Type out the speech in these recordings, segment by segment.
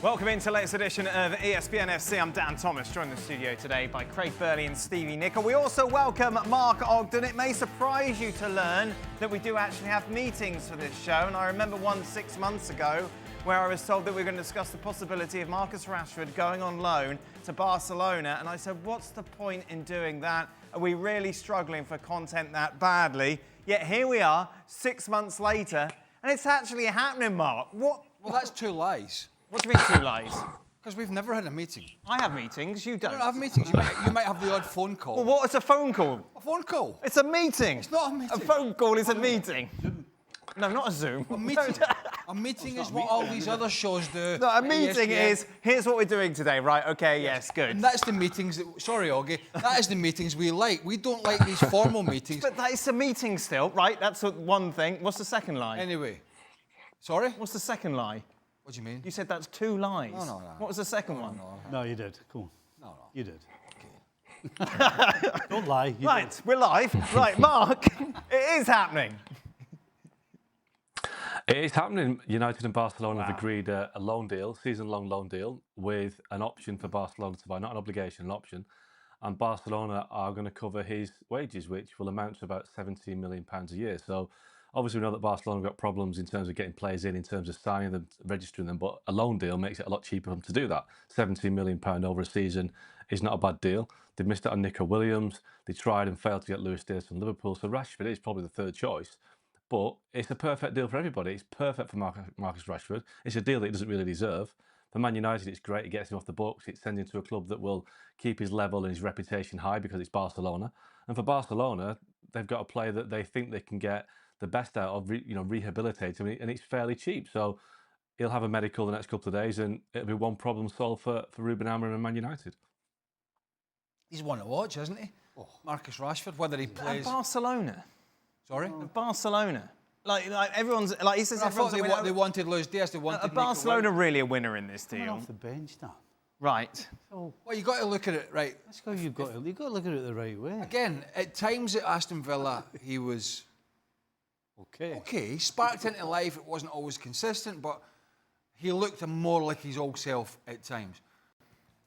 Welcome into the latest edition of ESPN FC. I'm Dan Thomas, joined in the studio today by Craig Burley and Stevie Nicol. We also welcome Mark Ogden. It may surprise you to learn that we do actually have meetings for this show, and I remember one 6 months ago where I was told that we were going to discuss the possibility of Marcus Rashford going on loan to Barcelona, and I said, what's the point in doing that? Are we really struggling for content that badly? Yet here we are, 6 months later, and it's actually happening, Mark. What? Well, that's two lies. What do you mean two lies? Because we've never had a meeting. I have meetings, you don't. You don't have meetings. You might have the odd phone call. Well, what is a phone call? A phone call? It's a meeting. It's not a meeting. A phone call is a meeting. No, not a Zoom. A meeting. A meeting is what all these other shows do. No, a meeting is, here's what we're doing today, right? Okay, yes, good. And that's the meetings that, sorry, Augie, that is the meetings we like. We don't like these formal meetings. But that is a meeting still, right? That's one thing. What's the second lie? Anyway. Sorry? What's the second lie? What do you mean? You said that's two lies. No. What was the second one? No, you did. Come on. No. You did. Okay. Don't lie. You Right, did. we're live. Right, Mark, it is happening. It is happening. United and Barcelona have agreed a loan deal, season-long loan deal, with an option for Barcelona to buy, not an obligation, an option. And Barcelona are going to cover his wages, which will amount to about £17 million a year. So obviously we know that Barcelona have got problems in terms of getting players in terms of signing them, registering them, but a loan deal makes it a lot cheaper for them to do that. £17 million over a season is not a bad deal. They missed out on Nico Williams. They tried and failed to get Luis Diaz from Liverpool. So Rashford is probably the third choice. But it's a perfect deal for everybody. It's perfect for Marcus Rashford. It's a deal that he doesn't really deserve. For Man United, it's great. It gets him off the books. It sends him to a club that will keep his level and his reputation high because it's Barcelona. And for Barcelona, they've got a player that they think they can get the best out of, rehabilitate him, and it's fairly cheap. So he'll have a medical the next couple of days, and it'll be one problem solved for Ruben Amorim and Man United. He's one to watch, isn't he? Oh. Marcus Rashford, whether he plays... Barcelona. Sorry? Barcelona. Like everyone's... Like he says I thought they wanted Luis Diaz, they wanted... Barcelona really a winner in this deal? Off the bench now. Right. So, well, you've got to look at it, right. that's how you've got to look at it the right way. Again, at times at Aston Villa, he was... Okay. He sparked into life. It wasn't always consistent, but he looked more like his old self at times.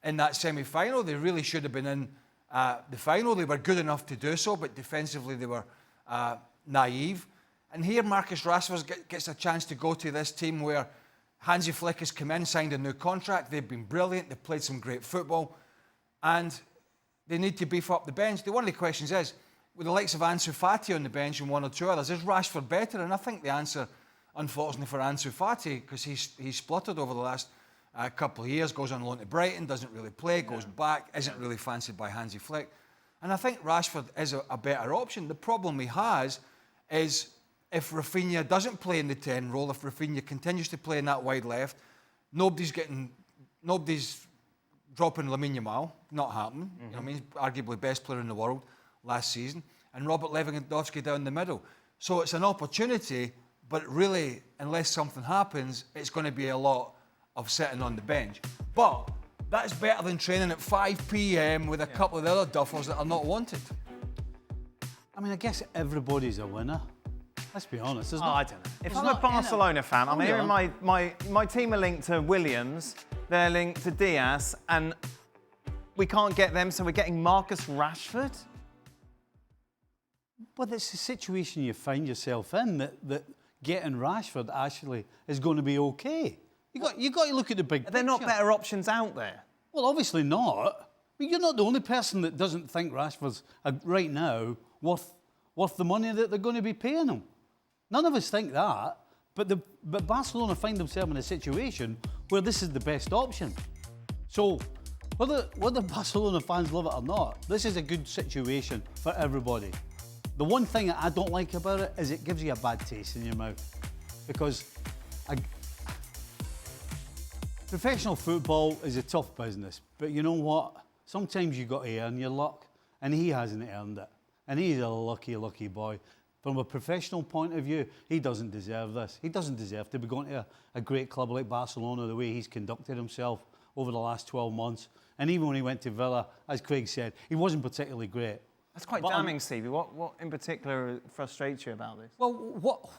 In that semi-final, they really should have been in the final. They were good enough to do so, but defensively they were naive. And here Marcus Rashford gets a chance to go to this team where Hansi Flick has come in, signed a new contract. They've been brilliant. They've played some great football. And they need to beef up the bench. One of the questions is, with the likes of Ansu Fati on the bench and one or two others, is Rashford better? And I think the answer, unfortunately for Ansu Fati, because he's spluttered over the last couple of years, goes on loan to Brighton, doesn't really play, goes back, isn't really fancied by Hansi Flick. And I think Rashford is a better option. The problem he has is if Rafinha doesn't play in the 10 role, if Rafinha continues to play in that wide left, nobody's dropping Lamine Yamal, not happening. You know what I mean? He's arguably best player in the world last season, and Robert Lewandowski down the middle. So it's an opportunity, but really, unless something happens, it's going to be a lot of sitting on the bench. But that's better than training at 5 p.m. with a couple of the other duffers that are not wanted. I mean, I guess everybody's a winner. Let's be honest, isn't it? I don't know. If I'm a Barcelona fan, I'm hearing my team are linked to Williams, they're linked to Diaz, and we can't get them, so we're getting Marcus Rashford? Well, it's a situation you find yourself in that getting Rashford actually is going to be okay. You got to look at the big picture. They're not better options out there. Well, obviously not. I mean, you're not the only person that doesn't think Rashford's right now worth the money that they're going to be paying him. None of us think that, but Barcelona find themselves in a situation where this is the best option. So whether Barcelona fans love it or not, this is a good situation for everybody. The one thing that I don't like about it is it gives you a bad taste in your mouth, because professional football is a tough business, but you know what? Sometimes you've got to earn your luck, and he hasn't earned it. And he's a lucky, lucky boy. From a professional point of view, he doesn't deserve this. He doesn't deserve to be going to a great club like Barcelona the way he's conducted himself over the last 12 months. And even when he went to Villa, as Craig said, he wasn't particularly great. That's quite damning, Stevie. What in particular frustrates you about this? Well,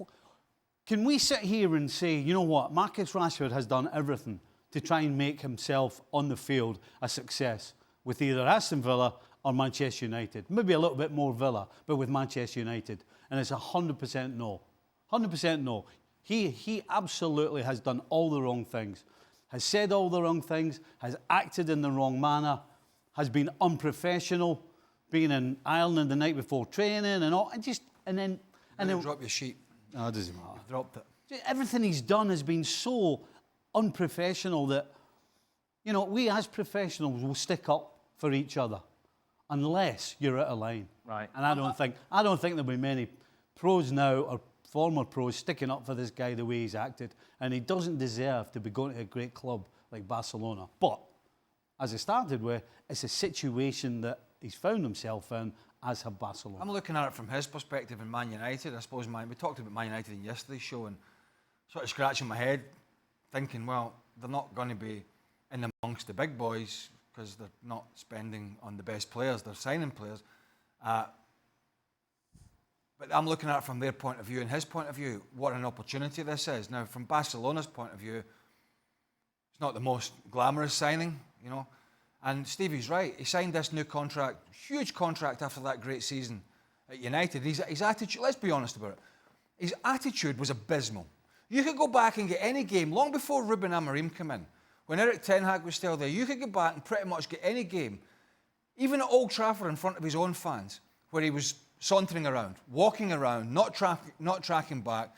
can we sit here and say, you know what, Marcus Rashford has done everything to try and make himself on the field a success with either Aston Villa or Manchester United. Maybe a little bit more Villa, but with Manchester United. And it's 100% no. 100% no. He absolutely has done all the wrong things, has said all the wrong things, has acted in the wrong manner, has been unprofessional, being in Ireland the night before training and all, and then drop your sheet. No, it doesn't matter. You've dropped it. Everything he's done has been so unprofessional that, you know, we as professionals will stick up for each other unless you're out of line. Right. And I don't think there'll be many pros now or former pros sticking up for this guy the way he's acted, and he doesn't deserve to be going to a great club like Barcelona. But as I started with, it's a situation that he's found himself in, as have Barcelona. I'm looking at it from his perspective in Man United. I suppose we talked about Man United in yesterday's show and sort of scratching my head, thinking, well, they're not going to be in amongst the big boys because they're not spending on the best players, they're signing players. But I'm looking at it from their point of view and his point of view, what an opportunity this is. Now, from Barcelona's point of view, it's not the most glamorous signing, you know. And Stevie's right, he signed this new contract, huge contract after that great season at United. His attitude, let's be honest about it, his attitude was abysmal. You could go back and get any game, long before Ruben Amorim came in, when Eric Ten Hag was still there, you could go back and pretty much get any game, even at Old Trafford in front of his own fans, where he was sauntering around, walking around, not tracking back,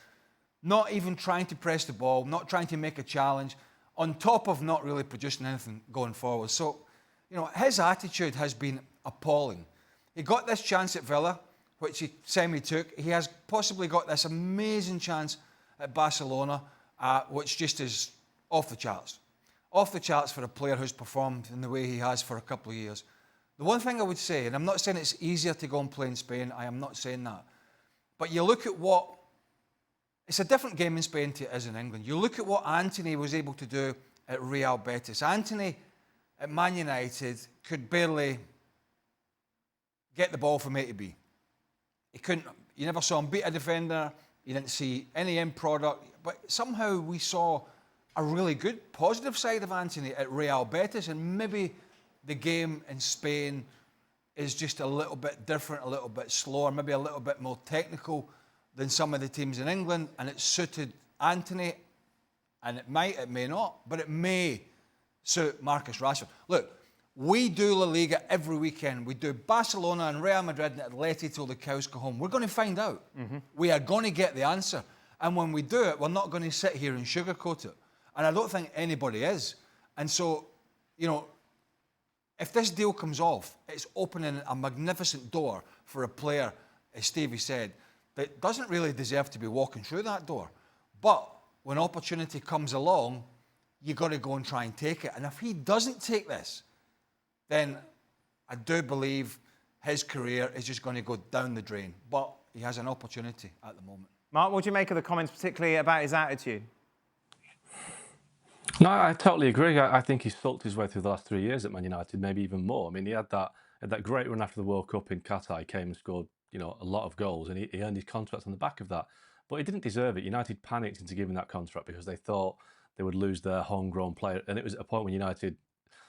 not even trying to press the ball, not trying to make a challenge, on top of not really producing anything going forward. So, you know, his attitude has been appalling. He got this chance at Villa, which he semi-took. He has possibly got this amazing chance at Barcelona, which just is off the charts. Off the charts for a player who's performed in the way he has for a couple of years. The one thing I would say, and I'm not saying it's easier to go and play in Spain, I am not saying that, but you look at it's a different game in Spain to it is in England. You look at what Anthony was able to do at Real Betis. Anthony at Man United could barely get the ball from A to B. You never saw him beat a defender, you didn't see any end product, but somehow we saw a really good, positive side of Anthony at Real Betis, and maybe the game in Spain is just a little bit different, a little bit slower, maybe a little bit more technical than some of the teams in England, and it suited Anthony, and it may not, but it may suit Marcus Rashford. Look, we do La Liga every weekend. We do Barcelona and Real Madrid and Atleti till the cows go home. We're going to find out. Mm-hmm. We are going to get the answer. And when we do it, we're not going to sit here and sugarcoat it. And I don't think anybody is. And so, you know, if this deal comes off, it's opening a magnificent door for a player, as Stevie said, that doesn't really deserve to be walking through that door. But when opportunity comes along, you got to go and try and take it. And if he doesn't take this, then I do believe his career is just going to go down the drain. But he has an opportunity at the moment. Mark, what do you make of the comments, particularly about his attitude? No, I totally agree. I think he's sulked his way through the last 3 years at Man United, maybe even more. I mean, he had that great run after the World Cup in Qatar. He came and scored, you know, a lot of goals, and he earned his contract on the back of that. But he didn't deserve it. United panicked into giving that contract because they thought they would lose their homegrown player. And it was at a point when United,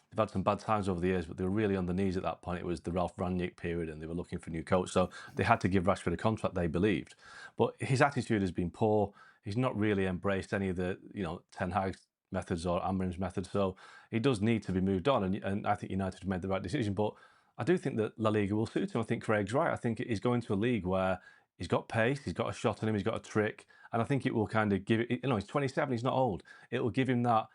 they've had some bad times over the years, but they were really on the knees at that point. It was the Ralph Rangnick period, and they were looking for a new coach. So they had to give Rashford a contract, they believed. But his attitude has been poor. He's not really embraced any of the, you know, Ten Hag's methods or Amorim's methods. So he does need to be moved on. And I think United have made the right decision. But I do think that La Liga will suit him. I think Craig's right. I think he's going to a league where he's got pace, he's got a shot on him, he's got a trick. And I think it will kind of give it, you know, he's 27, he's not old. It will give him that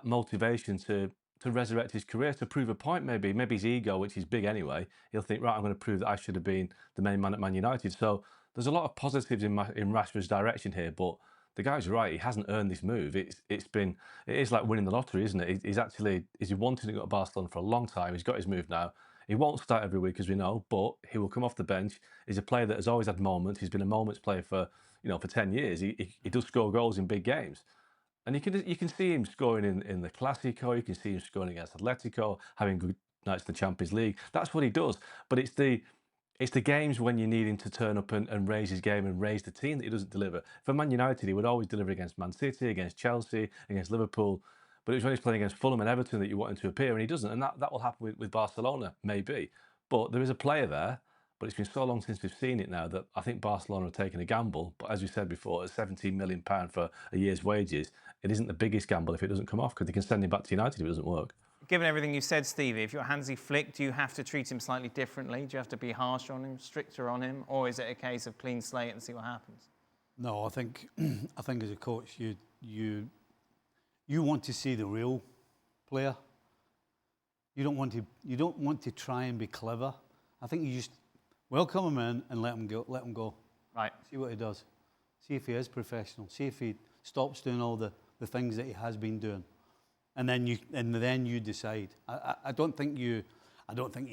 motivation to resurrect his career, to prove a point maybe. Maybe his ego, which is big anyway, he'll think, right, I'm going to prove that I should have been the main man at Man United. So there's a lot of positives in Rashford's direction here, but the guy's right, he hasn't earned this move. It is like winning the lottery, isn't it? He's wanted to go to Barcelona for a long time. He's got his move now. He won't start every week, as we know, but he will come off the bench. He's a player that has always had moments. He's been a moments player for 10 years. He does score goals in big games. And you can see him scoring in the Clásico. You can see him scoring against Atletico, having good nights in the Champions League. That's what he does. But it's the games when you need him to turn up and raise his game and raise the team that he doesn't deliver. For Man United, he would always deliver against Man City, against Chelsea, against Liverpool. But it was when he's playing against Fulham and Everton that you want him to appear, and he doesn't. And that will happen with Barcelona, maybe. But there is a player there, but it's been so long since we've seen it now that I think Barcelona are taking a gamble. But as we said before, at £17 million for a year's wages, it isn't the biggest gamble if it doesn't come off, because they can send him back to United if it doesn't work. Given everything you said, Stevie, if you're Hansi Flick, do you have to treat him slightly differently? Do you have to be harsher on him, stricter on him? Or is it a case of clean slate and see what happens? No, I think as a coach, you want to see the real player. You don't want to try and be clever. I think you just welcome him in and let him go. Right. See what he does. See if he is professional. See if he stops doing all the things that he has been doing. And then you decide. I don't think you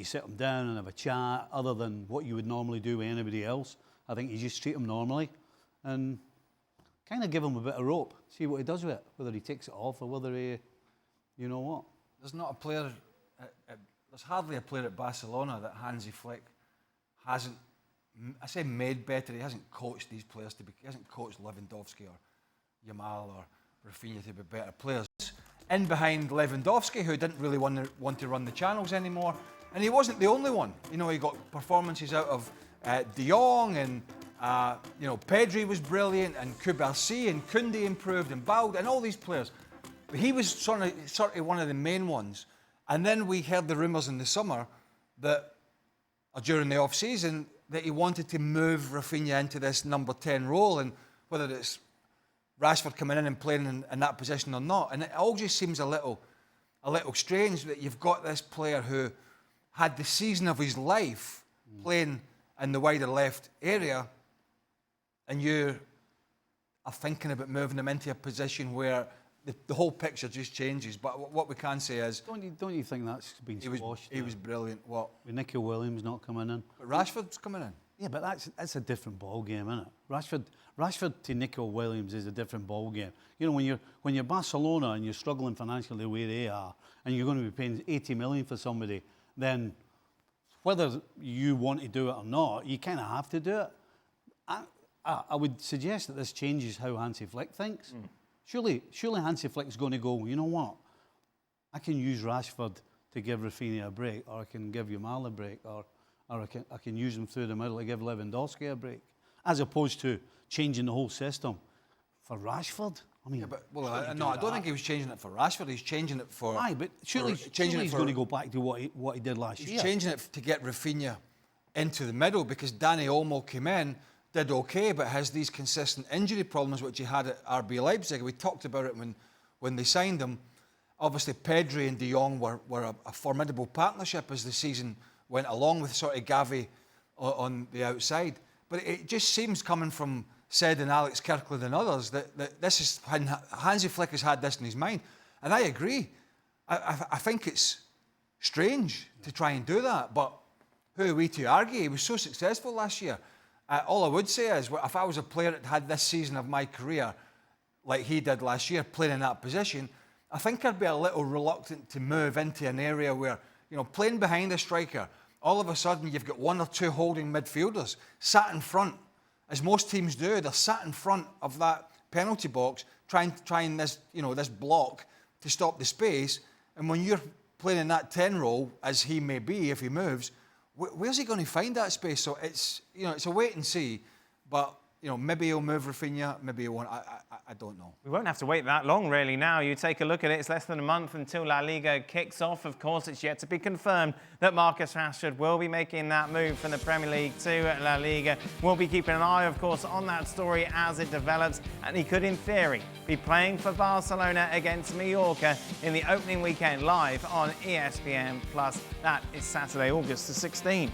sit him down and have a chat other than what you would normally do with anybody else. I think you just treat him normally and kind of give him a bit of rope. See what he does with it, whether he takes it off or whether he, you know what. There's not a player, there's hardly a player at Barcelona that Hansi Flick hasn't, I say made better, he hasn't coached these players to be, he hasn't coached Lewandowski or Yamal or Rafinha to be better players. In behind Lewandowski, who didn't really want to run the channels anymore, and he wasn't the only one. You know, he got performances out of De Jong, and you know, Pedri was brilliant, and Kubarsi and Koundé improved, and Balde, and all these players. But he was sort of one of the main ones. And then we heard the rumours in the summer that, or during the off-season, that he wanted to move Rafinha into this number 10 role, and whether it's Rashford coming in and playing in that position or not. And it all just seems a little strange that you've got this player who had the season of his life playing in the wider left area, and you are thinking about moving him into a position where the whole picture just changes. But what we can say is... Don't you think that's been squashed? He was brilliant. What? With Nicol Williams not coming in. But Rashford's coming in. Yeah, but that's a different ball game, isn't it? Rashford to Nicol Williams is a different ball game. You know, when you're Barcelona and you're struggling financially the way they are, and you're going to be paying 80 million for somebody, then whether you want to do it or not, you kind of have to do it. I would suggest that this changes how Hansi Flick thinks. Surely Hansi Flick's going to go, you know what? I can use Rashford to give Rafinha a break, or I can give Yamal a break, or I can use him through the middle to give Lewandowski a break, as opposed to changing the whole system for Rashford. I mean, yeah, but, I don't think he was changing it for Rashford. He's changing it for... Aye, but surely he's going to go back to what he did last year. He's changing it to get Rafinha into the middle, because Danny Olmo came in, did okay, but has these consistent injury problems which he had at RB Leipzig. We talked about it when they signed him. Obviously, Pedri and De Jong were a formidable partnership as the season went along, with sort of Gavi on the outside. But it just seems, coming from Said and Alex Kirkland and others, that this is when Hansi Flick has had this in his mind. And I agree. I think it's strange to try and do that, but who are we to argue? He was so successful last year. All I would say is, if I was a player that had this season of my career like he did last year, playing in that position, I think I'd be a little reluctant to move into an area where, you know, playing behind a striker, all of a sudden you've got one or two holding midfielders sat in front, as most teams do. They're sat in front of that penalty box, trying this, you know, this block to stop the space. And when you're playing in that 10 role, as he may be if he moves, where's he going to find that space? So it's, you know, it's a wait and see. But, you know, maybe he'll move Rafinha, maybe he won't. I don't know. We won't have to wait that long, really, now. You take a look at it, it's less than a month until La Liga kicks off. Of course, it's yet to be confirmed that Marcus Rashford will be making that move from the Premier League to La Liga. We'll be keeping an eye, of course, on that story as it develops. And he could, in theory, be playing for Barcelona against Mallorca in the opening weekend live on ESPN+. That is Saturday, August the 16th.